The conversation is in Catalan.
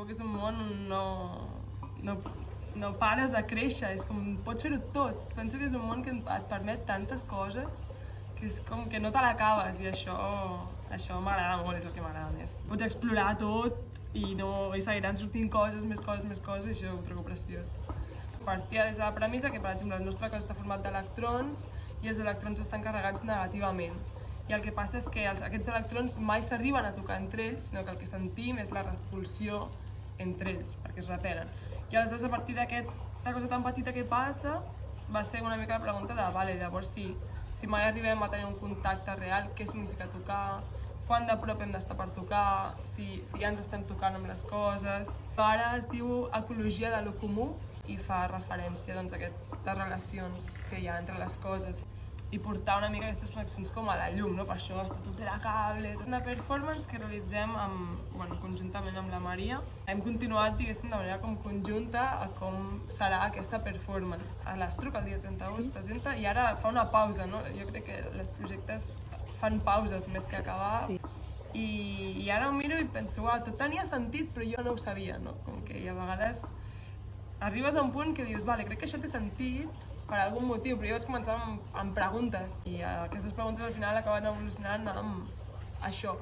trobo que és un món on no pares de créixer, és com pots fer-ho tot. Penso que és un món que et permet tantes coses que és com que no te l'acabes i això m'agrada molt, és el que m'agrada més. Pots explorar tot i seguiran sortint coses, més coses, i això ho trobo preciós. Partia des de la premissa que, per exemple, el nostre cos està format d'electrons i els electrons estan carregats negativament. I el que passa és que aquests electrons mai s'arriben a tocar entre ells, sinó que el que sentim és la repulsió entre ells, perquè es repelen. I aleshores, a partir d'aquesta cosa tan petita que passa, va ser una mica la pregunta de, vale, llavors si mai arribem a tenir un contacte real, què significa tocar, quan de prop hem d'estar per tocar, si ja ens estem tocant amb les coses. Ara es diu ecologia de lo comú i fa referència doncs, a aquestes relacions que hi ha entre les coses i portar una mica aquestes connexions com a la llum, no? Per això està tot ple de cables. És una performance que realitzem conjuntament amb la Maria. Hem continuat, diguéssim, de manera com conjunta a com serà aquesta performance. A l'Astruc, el dia 31, es presenta i ara fa una pausa, no? Jo crec que els projectes fan pauses més que acabar. Sí. I ara ho miro i penso, tot tenia sentit, però jo no ho sabia, no? Com que a vegades arribes a un punt que dius, vale, crec que això té sentit, per algun motiu, però jo vaig començar amb preguntes i aquestes preguntes al final acaben evolucionant amb això.